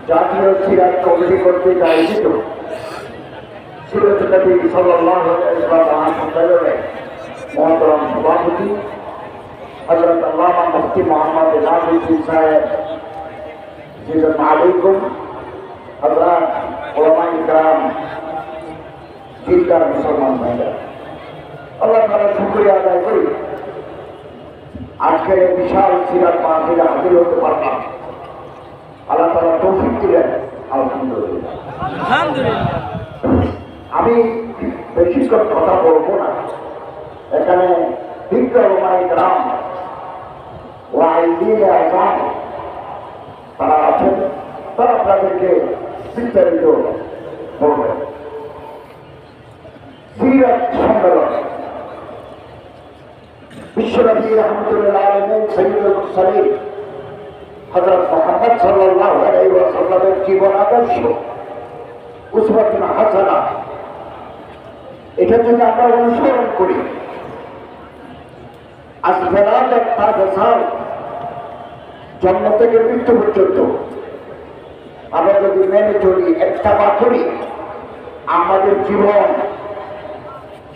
জাতীয় সিরাত কমিটি কর্তৃক আয়োজিত সিরাত নবী সাল্লাল্লাহু আলাইহি ওয়াসাল্লাম সম্মেলনে মহতরম সভাপতি হযরত আল্লামা মুফতি মুহাম্মদ নাজির সাহেব, আসসালামু আলাইকুম হযরত উলামায়ে কিরাম, দিনদার মুসলমান ভাইরা, আল্লাহ তাআলার শুকরিয়া আদায় করি আজকের এই বিশাল সিরাত মাহফিলে হাজির হতে পারলাম। আল্লাহ তাআলা তৌফিক দিলেন, আলহামদুলিল্লাহ। আমি বেশিক্ষণ কথা বলবো না। এখানে বিজ্ঞ উলামায়ে কিরাম ওয়াইদিন আযম তারা আছেন, তারা আপনাদেরকে বিস্তারিত বলবেন। সিরাত সম্মেলন বিশ্বনবী রাহমাতুল্লিল আলামিন সাইয়্যিদুল মুরসালিন হযরত মুহাম্মদ সাল্লাল্লাহু আলাইহি ওয়াসাল্লামের জীবন আদর্শ উসওয়াতুন হাসানা, এটা যদি আমরা অনুসরণ করি আজ ফেরাত একটা বছর জন্ম থেকে মৃত্যু পর্যন্ত আমরা যদি মেনে চলি, একটা বা করি, আমাদের জীবন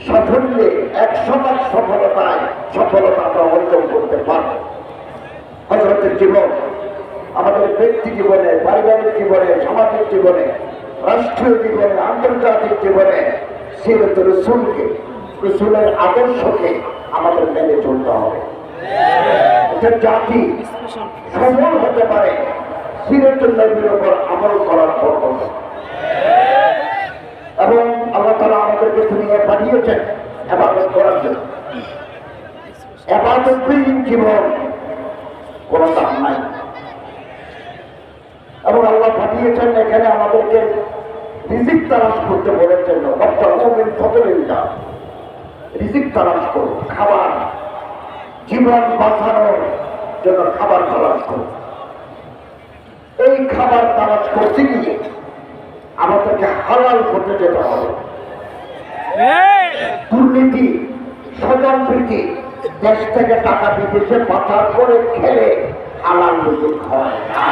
সাফল্যে 100% সফলতা আমরা অর্জন করতে পারব। হযরতের জীবন আমাদের ব্যক্তি জীবনে, পারিবারিক জীবনে, সামাজিক জীবনে, রাষ্ট্রীয় জীবনে, আন্তর্জাতিক জীবনে সিরাত রাসূলকে, রাসূলের আদর্শকে আমাদের মেনে চলতে হবে। এটা জাতি সফল হতে পারে সিরাতুল নবীর উপর আমল করার পর। এবং আল্লাহ তাআলা আমাদেরকে দুনিয়ায় পাঠিয়েছেন ইবাদত করার জন্য। ইবাদতবিহীন জীবন কোনো দাম নাই। এবং আল্লাহ পাঠিয়েছেন এখানে আমাদেরকে রিজিক তালাশ করতে বলেছেন। ওয়াবতাগু ফাদলিল্লাহ, রিজিক তালাশ করো, খাবার, জীবন বাঁচানোর জন্য খাবার তালাশ করো। এই খাবার তালাশ করতে গিয়ে আমাদেরকে হালাল করতে যেতে হবে। দুর্নীতি, স্বজনপ্রীতি, দেশ থেকে টাকা বিদেশে পাচার করে খেলে হালাল রুজি হয় না।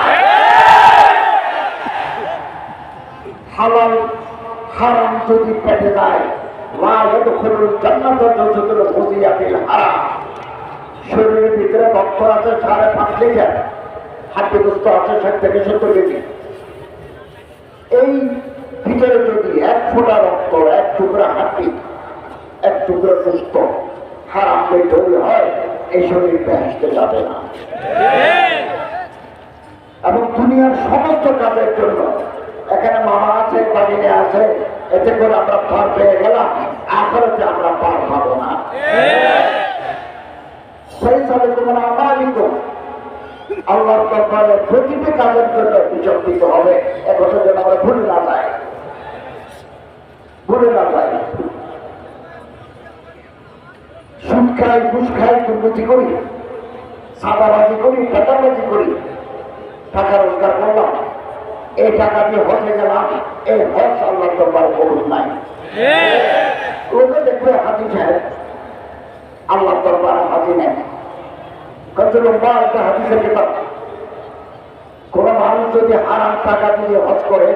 হালাল হারাম যদি পেটে যায়, লা ইয়াদখুলুল জান্নাতা জাওজাতুল খুজিয়াতিল হারাম। শরীরের ভিতরে রক্ত আছে 5.5 লিটার, হাড্ডি গোস্ত আছে 60 থেকে 70 কেজি। এই ভিতরে যদি 1 ফোঁটা রক্ত, 1 টুকরা হাড্ডি, 1 টুকরা গোস্ত হারাম তৈরি হয়, এই শরীর বেহেশতে যাবে না। এবং দুনিয়ার সমস্ত কাজের জন্য এখানে মামা আছে, বাড়িতে আছে, এতে করে আমরা পার পেয়ে গেলাম, আখিরাতে আমরা পার পাবো না। আল্লাহর দরবারে প্রতিটি কাজের জন্য হিসাব দিতে হবে। একথা যেন আমরা ভুলে না যাই। সুদ খাই, ঘুষ খাই, দুর্নীতি করি, সাদাবাজি করি, টাকাবাজি করি, টাকা রোজগার করলাম, এই টাকা দিয়ে হজে গেলাম, এই হজ আল্লাহর দরবারে কবুল নাই। লোকে দেখবে হাজি সাহেব আল্লাহর দরবারে হাজি নেন। কোন মানুষ যদি হারাম টাকা দিয়ে হজ করে